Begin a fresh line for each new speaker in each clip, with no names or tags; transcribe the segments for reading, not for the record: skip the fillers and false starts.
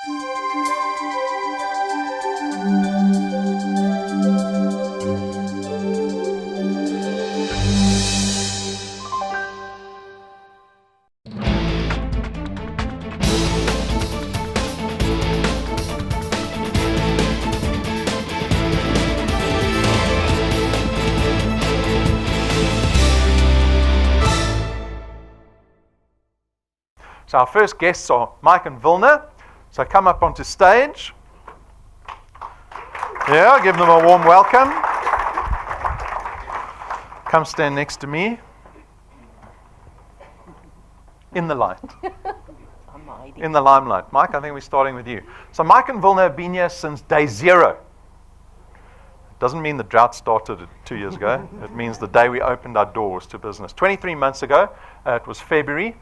So our first guests are Mike and Wilna. So come up onto stage. Yeah, give them a warm welcome. Come stand next to me. In the light. In the limelight. Mike, I think we're starting with you. So Mike and Wilna have been here since day zero. Doesn't mean the drought started 2 years ago. It means the day we opened our doors to business. 23 months ago, it was February.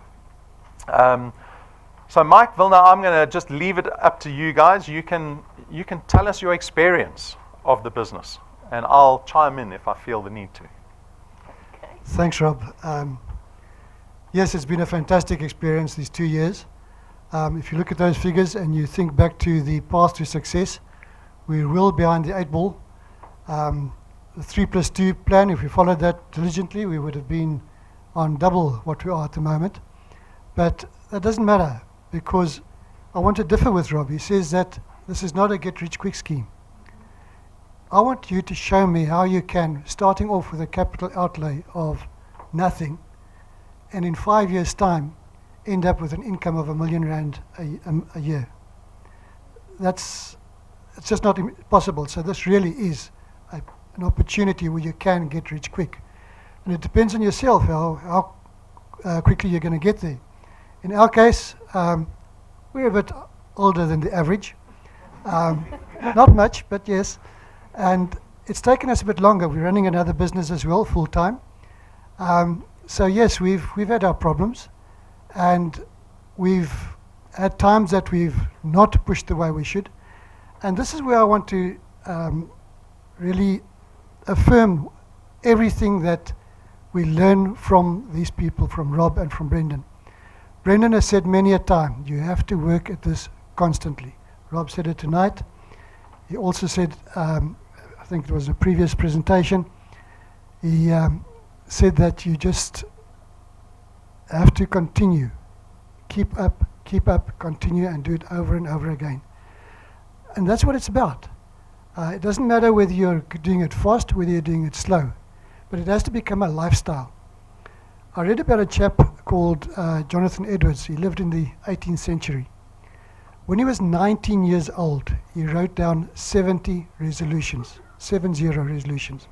So Mike, Wilna, I'm going to just leave it up to you guys. You can tell us your experience of the business, and I'll chime in if I feel the need to.
Thanks, Rob. Yes, it's been a fantastic experience these 2 years. If you look at those figures and you think back to the path to success, we're well behind the 8 ball. The 3+2 plan, if we followed that diligently, we would have been on double what we are at the moment. But that doesn't matter, because I want to differ with Rob. He says that this is not a get-rich-quick scheme. I want you to show me how you can, starting off with a capital outlay of nothing, and in 5 years' time, end up with an income of R1 million a year. It's just not possible. So this really is an opportunity where you can get rich quick. And it depends on yourself how quickly you're going to get there. In our case, we're a bit older than the average. Not much, but yes. And it's taken us a bit longer. We're running another business as well, full time. So yes, we've had our problems, and we've had times that we've not pushed the way we should. And this is where I want to really affirm everything that we learn from these people, from Rob and from Brendan. Brendan has said many a time, you have to work at this constantly. Rob said it tonight. He also said, I think it was a previous presentation, he said that you just have to continue. Keep up, continue, and do it over and over again. And that's what it's about. It doesn't matter whether you're doing it fast, whether you're doing it slow, but it has to become a lifestyle. I read about a chap called Jonathan Edwards. He lived in the 18th century. When he was 19 years old, he wrote down 70 resolutions, 70 resolutions.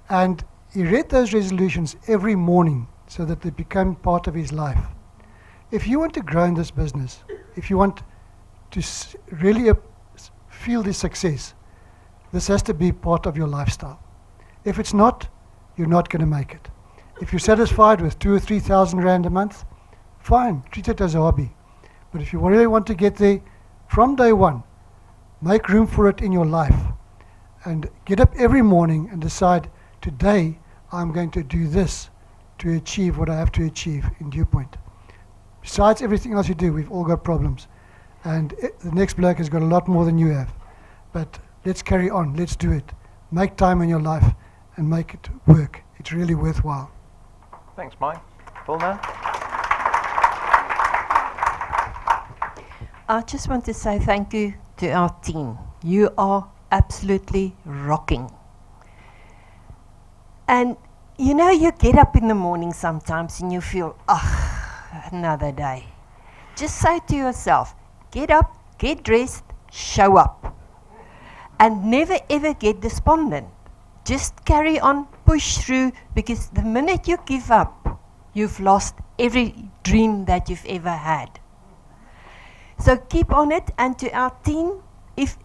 And he read those resolutions every morning so that they become part of his life. If you want to grow in this business, if you want to really feel the success, this has to be part of your lifestyle. If it's not, you're not going to make it. If you're satisfied with 2,000 or 3,000 rand a month, fine, treat it as a hobby. But if you really want to get there from day one, make room for it in your life and get up every morning and decide, today I'm going to do this to achieve what I have to achieve in due point. Besides everything else you do, we've all got problems. And the next bloke has got a lot more than you have. But let's carry on, let's do it. Make time in your life and make it work. It's really worthwhile.
Thanks, Mike. Wilna?
I just want to say thank you to our team. You are absolutely rocking. And you know, you get up in the morning sometimes and you feel, another day. Just say to yourself, get up, get dressed, show up. And never ever get despondent. Just carry on, push through, because the minute you give up, you've lost every dream that you've ever had. So keep on it. And to our team, if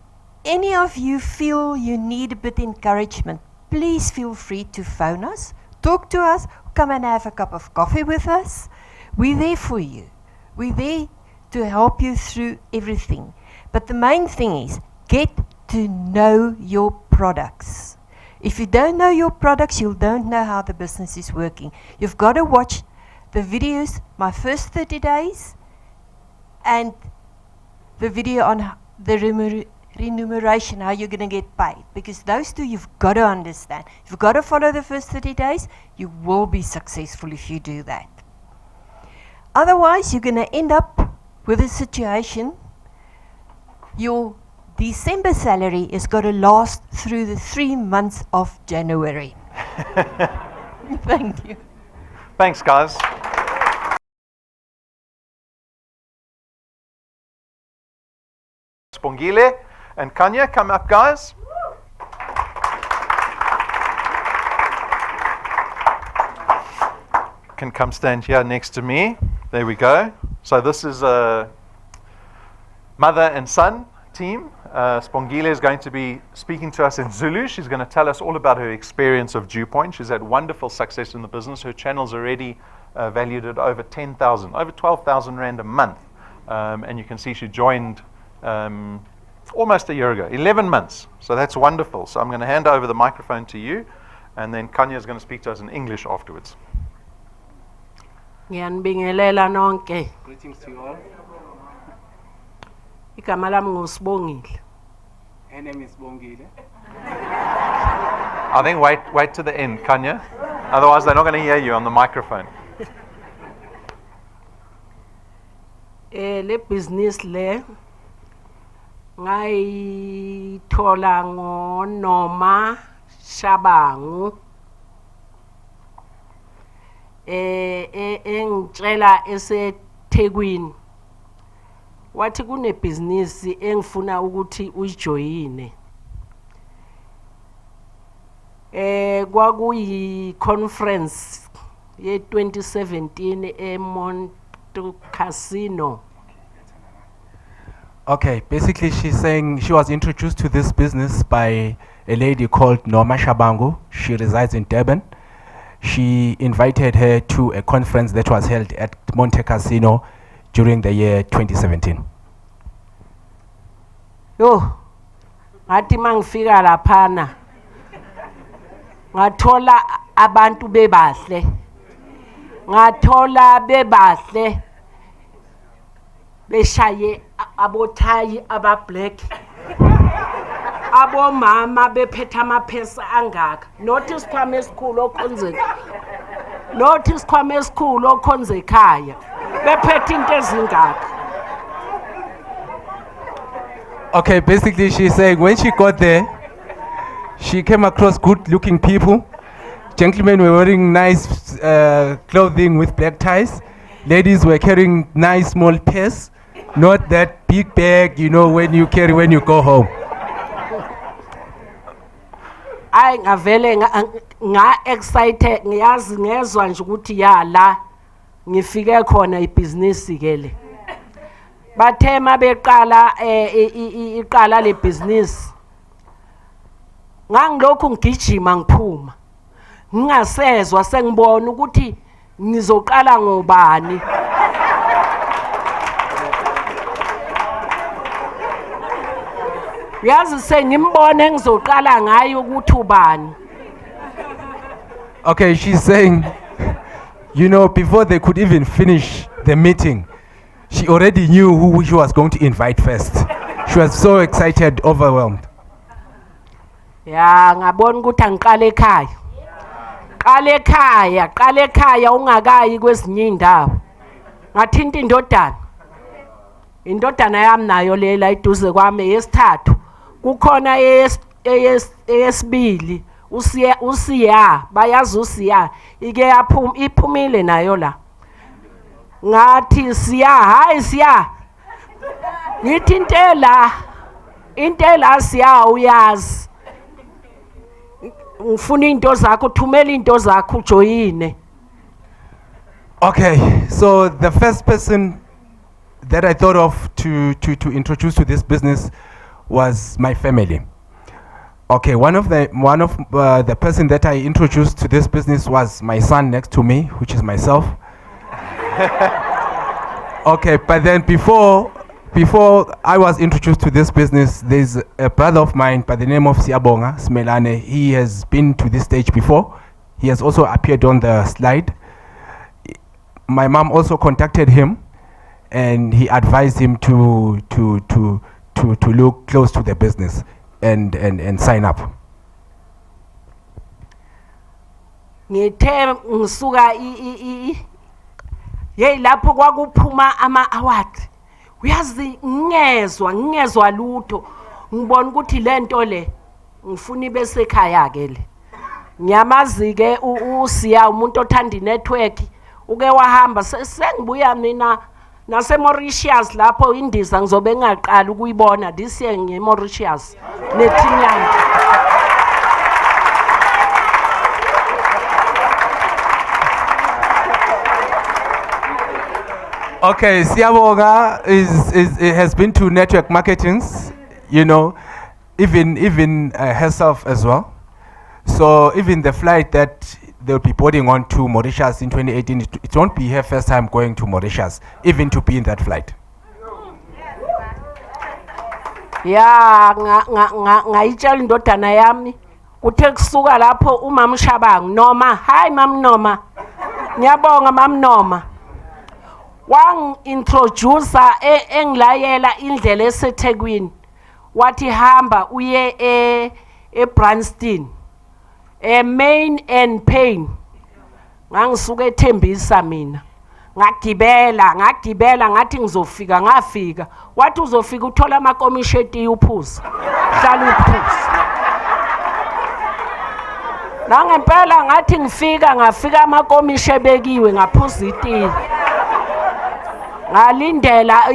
any of you feel you need a bit of encouragement, please feel free to phone us, talk to us, come and have a cup of coffee with us. We're there for you. We're there to help you through everything. But the main thing is, get to know your products. If you don't know your products, you don't know how the business is working. You've got to watch the videos, my first 30 days, and the video on the remuneration, how you're going to get paid. Because those two you've got to understand. You've got to follow the first 30 days. You will be successful if you do that. Otherwise, you're going to end up with a situation, your December salary is going to last through the 3 months of January. Thank you.
Thanks, guys. Sibongile and Kanya, come up, guys. Can come stand here next to me. There we go. So this is a mother and son team. Sibongile is going to be speaking to us in Zulu. She's going to tell us all about her experience of Dew Point. She's had wonderful success in the business. Her channel's already valued at over 10,000, over 12,000 Rand a month. And you can see she joined almost a year ago, 11 months. So that's wonderful. So I'm going to hand over the microphone to you, and then Kanya is going to speak to us in English afterwards.
Ngiyanibingelela nonke.
Greetings to you all.
Igama lami nguSibongile.
Her name is Sibongile.
I think wait to the end, Kanya. Otherwise, they're not going to hear you on the microphone.
Le business le ngayithola ngoNoma Shabangu. Engitshela eseThekwini. Wathi kune business engifuna ukuthi uyijoyine. Kwakuyi conference ye 2017 eMonte Casino.
Okay, basically she's saying she was introduced to this business by a lady called Noma Shabangu. She resides in Durban. She invited her to a conference that was held at Monte Casino during the year 2017.
Yo, ngathi mangifika laphana ngathola abantu bebahle. Ngathola bebahle beshaye abothayi aba black. Abo mama bephethe amaphesa angaka. Notice kwame esikhulu okhonzeka. Notice kwame esikhulu okhonzekhaya. Bephethe into ezingaka.
Okay, basically she's saying when she got there, she came across good-looking people. Gentlemen were wearing nice clothing with black ties. Ladies were carrying nice small purse, not that big bag, you know, when you carry when you go home.
Ay ngavele nga excited ngiyazi ngezwe nje ukuthi ya la ngifike khona ibusiness ke le. Bathema beqala iqala le business. Ngangilokhu ngigijima ngiphuma. Ngingasezwa sengibona ukuthi ngizoqala ngobani. Yazi sengimbone ngizoqala ngayo ukuthi ubani.
Okay, she's saying, you know, before they could even finish the meeting, she already knew who she was going to invite first. She was so excited, overwhelmed.
Ya ngabona ukuthi angiqale ekhaya. Qale ekhaya ungakayi kwezinye indawo. Ngathinta indodana. Indodana yami nayo lela iduze kwami yesithathu. Kukhona eyesibili usiya bayazi usiya ike iphumile nayo la. Ngathi siya hayi siya. Ngithi intela siya uyazi. Ngifuna into zakho thumela into zakho ujoyine.
Okay, so the first person that I thought of to introduce to this business was my family. Okay, one of the person that I introduced to this business was my son next to me, which is myself. Okay, but then before I was introduced to this business, there's a brother of mine by the name of Siabonga Smelane. He has been to this stage before. He has also appeared on the slide. My mom also contacted him, and he advised him to look close to the business and sign up.
Ngithe ngisuka hey lapho kwakuphuma ama-award uyazi ngingezwa lutho ngibona ukuthi lento le ngifuna ibe sekhaya ke le ngiyamazi ke usiya umuntu othanda inetwork uke wahamba sengibuya mina nase Mauritius lapho indiza ngizobe ngaqala ukuyibona this year ngeMauritius neteam yami.
Okay, Siyabonga has been to network marketings, you know, even herself as well. So even the flight that they'll be boarding on to Mauritius in 2018, it won't be her first time going to Mauritius, even to be in that flight.
Ya ngayitshela indodana yami uthe kusuka lapho umama Shabangu noma hi mam Noma ngiyabonga mam Noma wang introduce engilayela indlela eseThekwini wathi hamba uye eBranston main and pain ngangisuka eThembisa mina ngagibela ngathi ngizofika ngafika wathi uzofika uthola amakomisheti uphuza hlala uphuza nangempela ngathi ngafika amakomishe bekiwe ngaphuza itiye ngalindela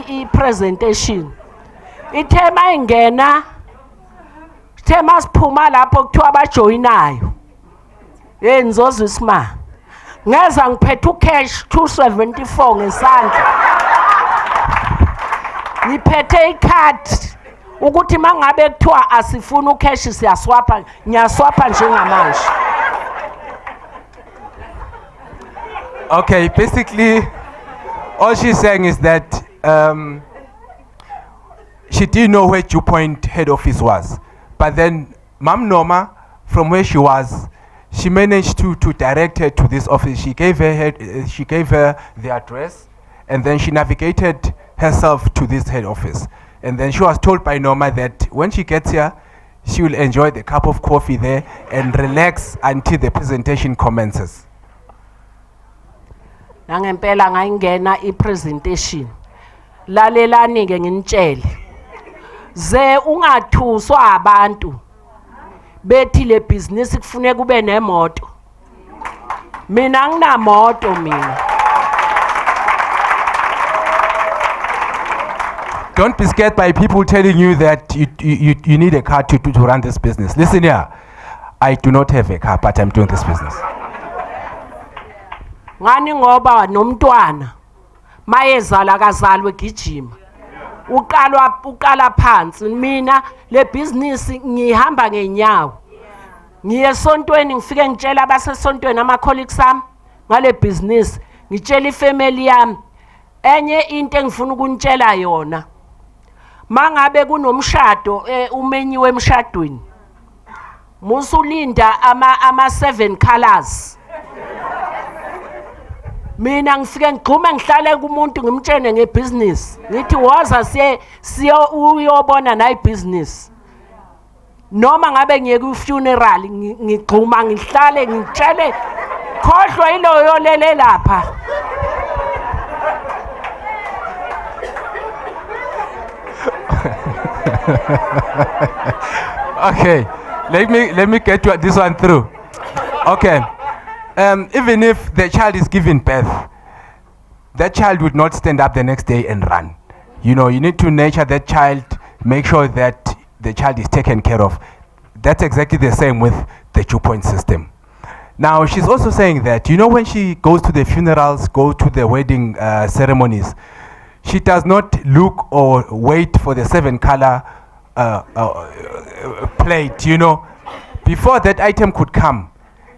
i-presentation ithema ingena thema siphuma lapho kuthiwa abajoyinayo ngizoza isimanga ngeza ngiphethe ucash 274 ngesandla ngiphethe icard ukuthi mangabe kuthiwa asifuna ucash siyaswapha ngiyaswapha njengamanje.
Okay, basically all she's saying is that she didn't know where Dew Point head office was, but then Mam Noma, from where she was, she managed to direct her to this office. She gave her the address, and then she navigated herself to this head office. And then she was told by Noma that when she gets here, she will enjoy the cup of coffee there and relax until the presentation commences.
Nangempela ngayingena ipresentation lalelani ke nginitshele ze ungathuswa abantu bethi le business kufuneka kube nemoto mina nginamoto mina.
Don't be scared by people telling you that you need a car to run this business. Listen here, I do not have a car, but I'm doing this business.
Ngani ngoba nomntwana mayezala kazalwe gijima uqala phansi mina le business ngihamba ngenyawo ngiye esontweni ngifike ngitshela abasesontweni ama colleagues ami ngale business ngitshela ifamily yami enye into engifuna ukunitshela yona mangabe kunomshado umenyiwe emshadweni musulinda ama 7 colors. Mina ngifike ngigxume ngihlale kumuntu ngimtshene ngebusiness ngithi waza siyo uyobona nayi business noma ngabe ngiye ku funeral ngigxuma ngihlale ngitshele khohlwa iloyo lele lapha.
Okay, let me get this one through. Okay. Even if the child is given birth, that child would not stand up the next day and run. You know, you need to nurture that child, make sure that the child is taken care of. That's exactly the same with the Dew Point system. Now, she's also saying that, you know, when she goes to the funerals, go to the wedding ceremonies, she does not look or wait for the 7 color plate, you know. Before that item could come,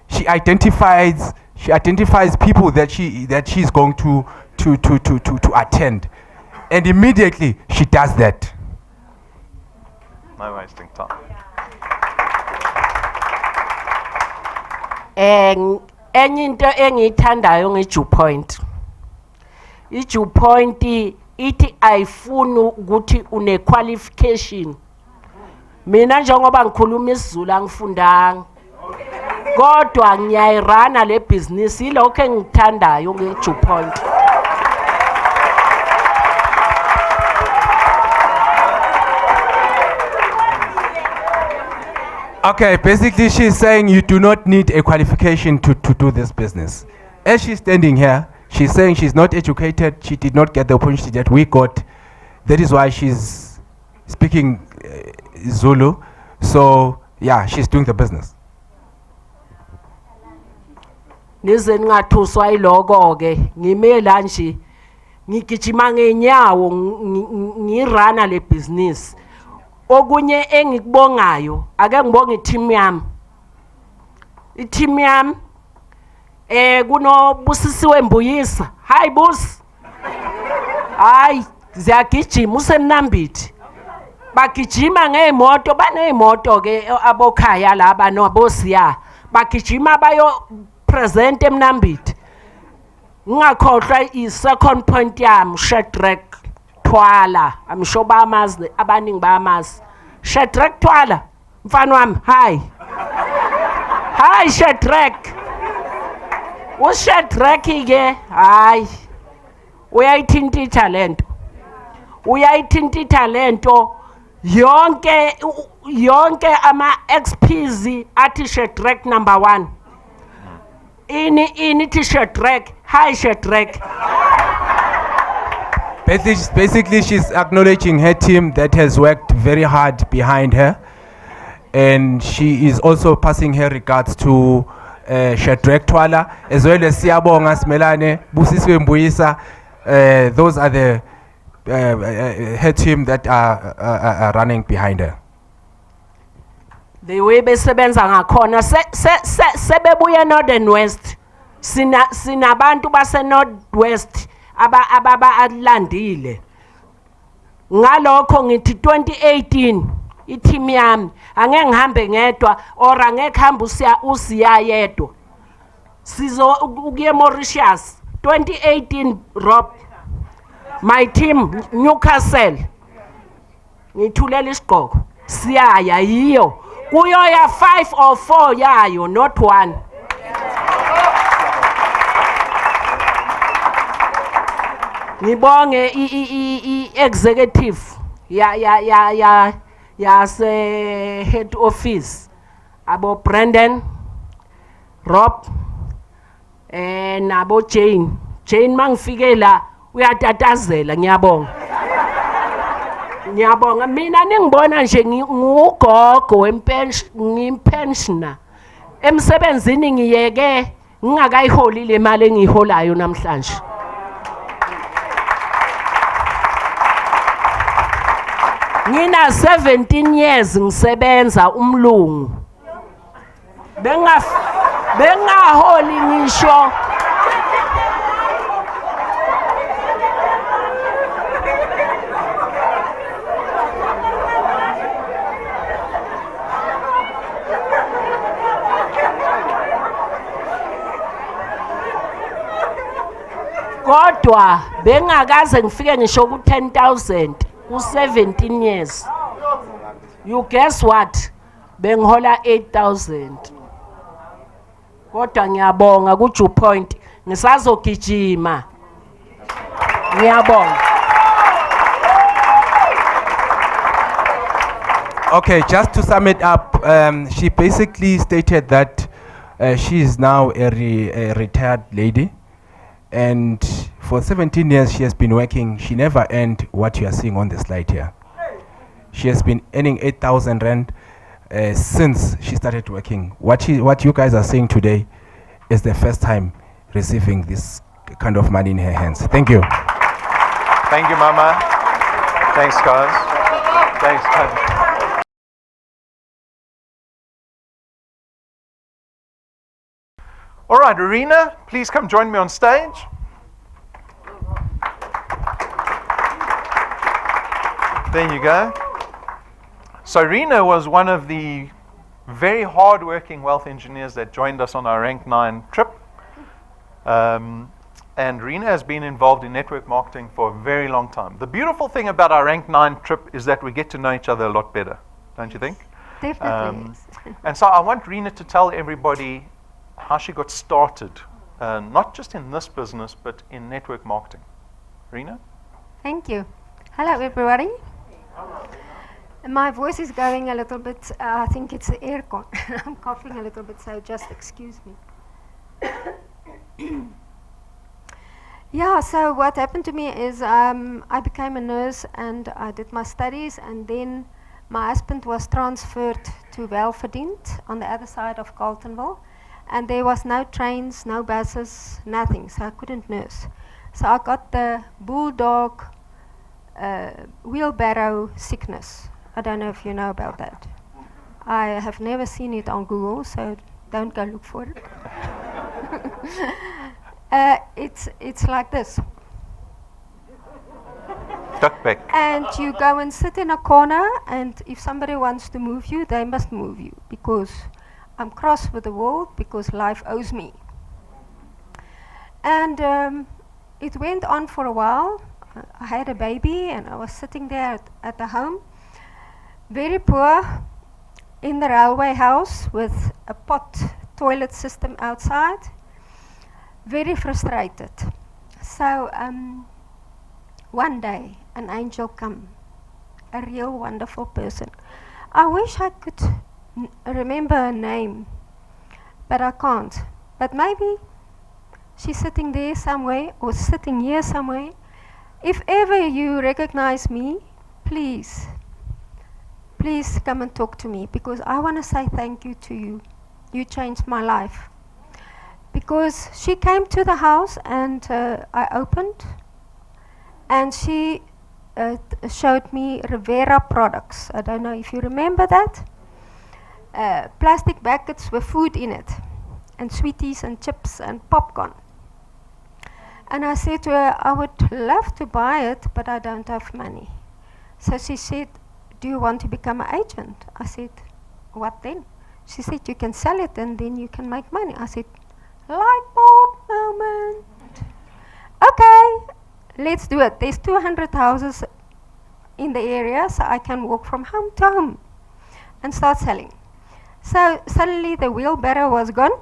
she identifies people that she's going to attend, and immediately she does that.
No wasting time.
Enye into engiyithandayo ngeDew Point i-DuPont ithi ayifuni ukuthi une qualification. Mina njengoba ngikhuluma isiZulu angifundanga. Kodwa ngiyayirana le business ilokho engithandayo nge-DuPont.
Okay, basically she's saying you do not need a qualification to do this business. As she's standing here, she's saying she's not educated, she did not get the opportunity that we got. That is why she's speaking Zulu. So, yeah, she's doing the business.
Nize ningathuswa iloko ke ngime la nje ngigijima ngenyawo ngirana le business. Okunye engikubongayo ake ngibonge i-team yami. I-team yami kuno Busisiwe Mbuyisa. Hi Bus. Hayi ziyagijima usemnambithi. Bagijima ngeemoto baneemoto ke abokhaya laba nobosiya. Bagijima bayo present emnambithi. Ngakhohlwa i-second point yami Shadrack Twala. I'm sure bamazi abaningi bamazi. Shadrack Twala. Mfana wami, hi. Hi Shadrack. UShadrack ke hayi uyayithinta italento. Uyayithinta italento yonke ama XPs athi Shadrack number 1. Ini Shadrack. Hi Shadrack.
Basically, she's acknowledging her team that has worked very hard behind her. And she is also passing her regards to Shadrack Twala, as well as Siyabonga Smelane, Busisiwe Mbuyisa. Those are the her team that are running behind her.
The way besebenza ngakhona sebebuya Northern West. Sinabantu base Northwest ababa alandile. Ngalokho ngithi 2018 i-team yami angeke ngihambe ngedwa or angeke hamba usiya yedwa. Sizo ukuye Mauritius 2018 Rob. My team Newcastle. Ngithulela isiqhoko. Siyaya yiyo. Kuyoya 5 or 4 yayo not 1. Ngibonge i-executive ya se head office abo Brandon, Rob nabo Jane mangifike la uyatatazela ngiyabonga. Ngiyabonga mina ningibona nje ngugogo ngimpensioner. Emsebenzini ngiyeke ngingakayiholi le mali engiholayo namhlanje. Ngina 17 years ngisebenza umlungu. Bengaholi ngisho kodwa bengakaze ngifike ngisho ku 10,000 ku 17 years. You guess what? Bengihola 8,000. Kodwa ngiyabonga ku DuPont ngisazogijima. Ngiyabonga.
Okay, just to sum it up, she basically stated that she is now a retired lady. And for 17 years she has been working. She never earned what you are seeing on the slide here. She has been earning 8,000 rand since she started working. What you guys are seeing today is the first time receiving this kind of money in her hands. Thank you.
Thank you, Mama. Thanks, guys. Thanks, guys. All right, Rina, please come join me on stage. There you go. So Rina was one of the very hard-working wealth engineers that joined us on our Rank 9 trip. and Rina has been involved in network marketing for a very long time. The beautiful thing about our Rank 9 trip is that we get to know each other a lot better, don't you think?
Definitely.
And so I want Rina to tell everybody how she got started, not just in this business, but in network marketing. Rina?
Thank you. Hello, everybody. My voice is going a little bit, I think it's the aircon. I'm coughing a little bit, so just excuse me. Yeah, so what happened to me is I became a nurse and I did my studies, and then my husband was transferred to Welverdiend on the other side of Carltonville, and there was no trains, no buses, nothing, so I couldn't nurse. So I got the bulldog wheelbarrow sickness. I don't know if you know about that. I have never seen it on Google, so don't go look for it. It's like this.
Duck back.
And you go and sit in a corner, and if somebody wants to move you, they must move you, because I'm cross with the world, because life owes me. And it went on for a while. I had a baby, and I was sitting there at the home, very poor, in the railway house with a pot toilet system outside, very frustrated. So one day an angel come, a real wonderful person. I wish I could remember her name, but I can't. But maybe she's sitting there somewhere, or sitting here somewhere. If ever you recognize me, please come and talk to me, because I want to say thank you to you. You changed my life. Because she came to the house, and I opened, and she showed me Rivera products. I don't know if you remember that. Plastic buckets with food in it, and sweeties and chips and popcorn. And I said to her, I would love to buy it, but I don't have money. So she said, do you want to become an agent? I said, what then? She said, you can sell it and then you can make money. I said, light bulb moment. Okay, let's do it. There's 200 houses in the area, so I can walk from home to home and start selling. So suddenly the wheelbarrow was gone.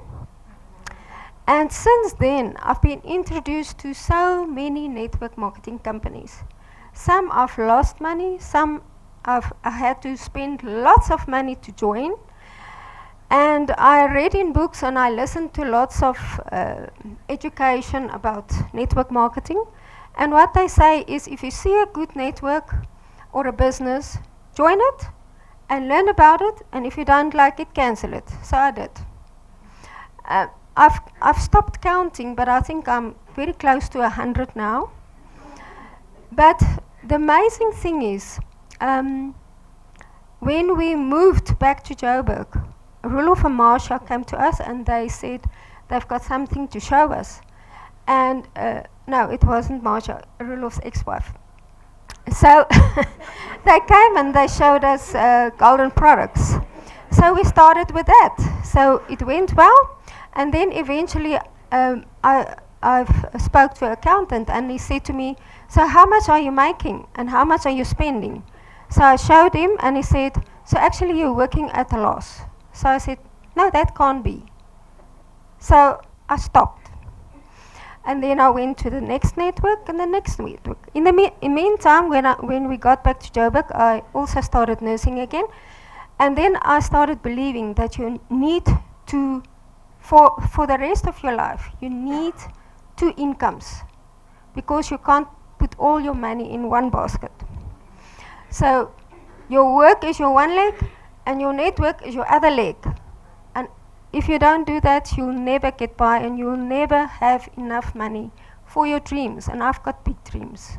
And since then, I've been introduced to so many network marketing companies. Some I've lost money, some I had to spend lots of money to join. And I read in books and I listened to lots of education about network marketing. And what they say is, if you see a good network or a business, join it and learn about it. And if you don't like it, cancel it. So I did. I've stopped counting, but I think I'm very close to 100 now. But the amazing thing is, when we moved back to Joburg, Rudolph and Marsha came to us and they said they've got something to show us. And no, it wasn't Marsha, Rudolph's ex-wife. So they came and they showed us golden products. So we started with that. So it went well. And then eventually I've spoke to an accountant and he said to me, so how much are you making and how much are you spending? So I showed him and he said, so actually you're working at a loss. So I said, no, that can't be. So I stopped. And then I went to the next network and the next network. In the meantime, when we got back to Joburg, I also started nursing again. And then I started believing that you need to, for the rest of your life, you need 2 incomes, because you can't put all your money in one basket. So your work is your one leg and your network is your other leg. And if you don't do that, you'll never get by and you'll never have enough money for your dreams. And I've got big dreams.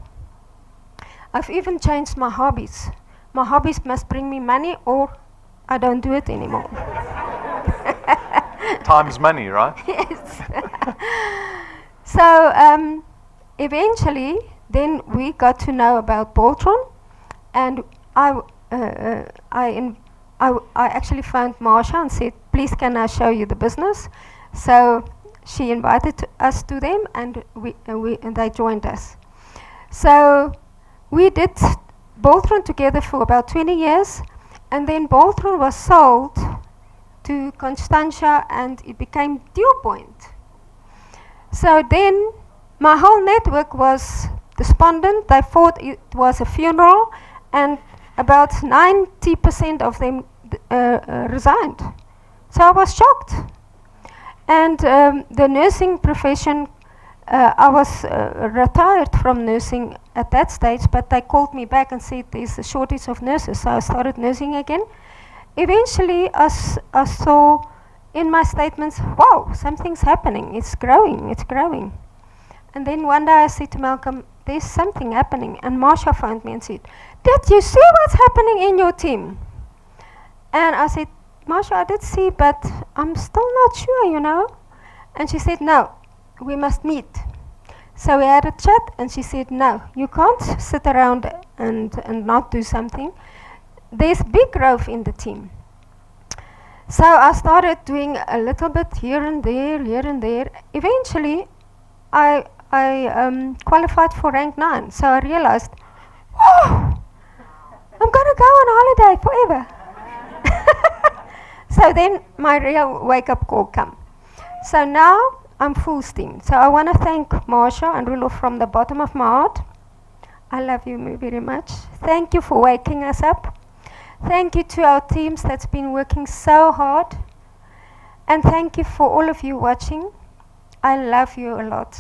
I've even changed my hobbies. My hobbies must bring me money or I don't do it anymore.
Time's money, right?
Yes. So eventually, then we got to know about Boltron, and I actually phoned Marsha and said, please can I show you the business? So she invited us to them, and they joined us. So we did Boltron together for about 20 years, and then Boltron was sold to Constantia, and it became Dew Point. So then my whole network was despondent. They thought it was a funeral, and about 90% of them resigned. So I was shocked. And the nursing profession, I was retired from nursing at that stage, but they called me back and said there's a shortage of nurses. So I started nursing again. Eventually, I saw in my statements, wow, something's happening. It's growing, it's growing. And then one day I said to Malcolm, there's something happening. And Marsha phoned me and said, did you see what's happening in your team? And I said, Marsha, I did see, but I'm still not sure, you know. And she said, no, we must meet. So we had a chat, and she said, no, you can't sit around and not do something. There's big growth in the team. So I started doing a little bit here and there. Eventually, I qualified for rank 9. So I realized, whoa, I'm going to go on holiday forever. So then my real wake-up call came. So now I'm full steam. So I want to thank Marsha and Rulo from the bottom of my heart. I love you very much. Thank you for waking us up. Thank you to our teams that's been working so hard. And thank you for all of you watching. I love you a lot.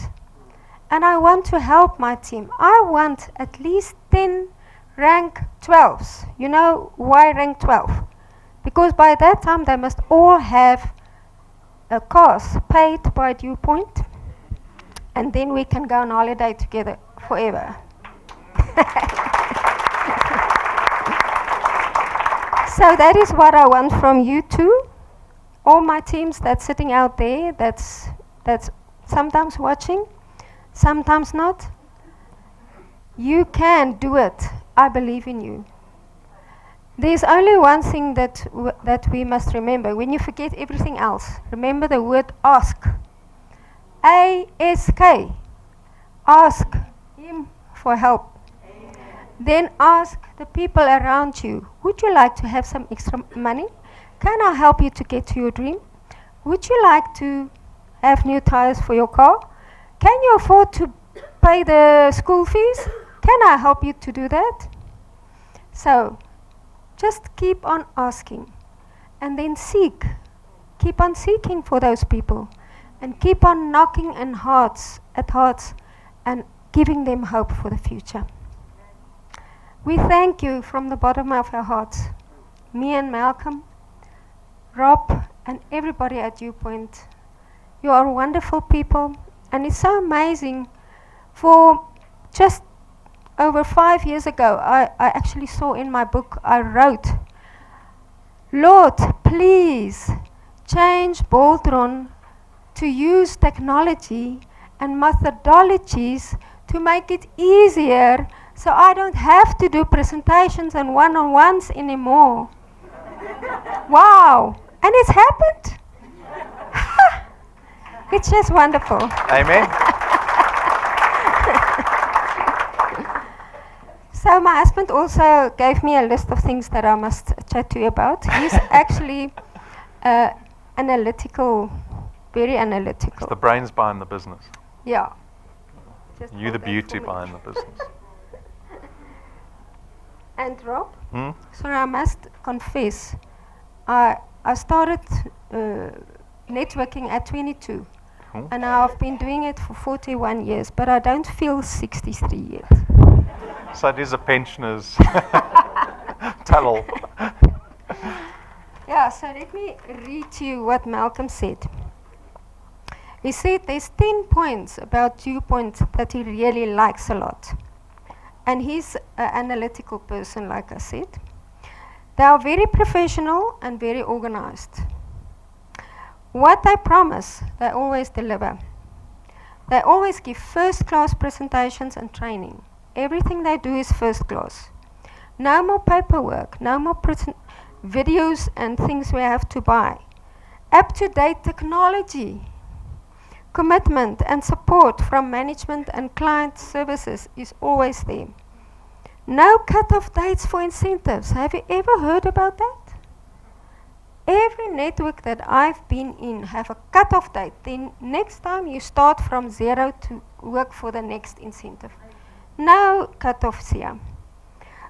And I want to help my team. I want at least 10 rank 12s. You know why rank 12? Because by that time they must all have a course paid by Dew Point, and then we can go on holiday together forever. So that is what I want from you too. All my teams that's sitting out there, that's sometimes watching, sometimes not. You can do it. I believe in you. There's only one thing that we must remember. When you forget everything else, remember the word ask. A-S-K. Ask him for help. Then ask the people around you, would you like to have some extra money? Can I help you to get to your dream? Would you like to have new tires for your car? Can you afford to pay the school fees? Can I help you to do that? So, just keep on asking, and then seek. Keep on seeking for those people, and keep on knocking at hearts, and giving them hope for the future. We thank you from the bottom of our hearts. Me and Malcolm, Rob, and everybody at Dew Point. You are wonderful people, and it's so amazing. For just over 5 years ago, I actually saw in my book, I wrote, Lord, please change Boltron to use technology and methodologies to make it easier so I don't have to do presentations and one-on-ones anymore. Wow, and it's happened. It's just wonderful.
Amen.
So my husband also gave me a list of things that I must chat to you about. He's actually analytical, very analytical.
It's the brains behind the business.
Yeah.
You the beauty behind the business.
And Rob, so I must confess, I started networking at 22, and I've been doing it for 41 years, but I don't feel 63 yet.
So it is a pensioner's tunnel.
Yeah, so let me read to you what Malcolm said. He said there's 10 points about Dew Point that he really likes a lot. And he's an analytical person, like I said. They are very professional and very organized. What they promise, they always deliver. They always give first-class presentations and training. Everything they do is first class. No more paperwork, no more videos and things we have to buy. Up-to-date technology. Commitment and support from management and client services is always there. No cut-off dates for incentives. Have you ever heard about that? Every network that I've been in have a cut-off date. Then next time you start from zero to work for the next incentive. No cut-offs here.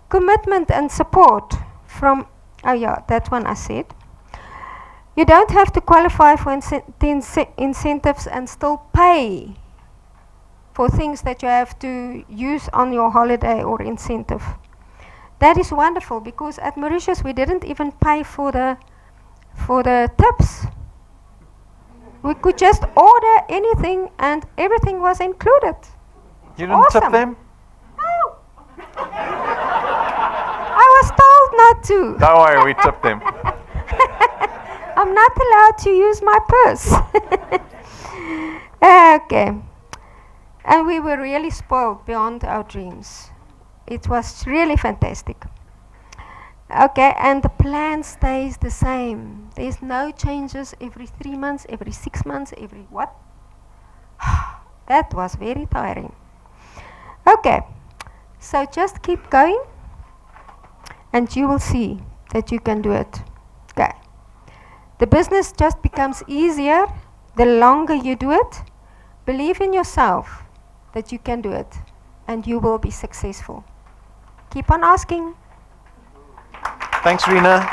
Commitment and support from, oh yeah, that one I said. You don't have to qualify for incentives and still pay for things that you have to use on your holiday or incentive. That is wonderful, because at Mauritius we didn't even pay for the tips. We could just order anything and everything was included.
You didn't tip them?
No. I was told not to.
Don't worry, we tipped them.
I'm not allowed to use my purse. Okay. And we were really spoiled beyond our dreams. It was really fantastic. Okay, and the plan stays the same. There's no changes every 3 months, every 6 months, every what? That was very tiring. Okay, so just keep going and you will see that you can do it. Okay. The business just becomes easier the longer you do it. Believe in yourself that you can do it and you will be successful. Keep on asking.
Thanks, Rina.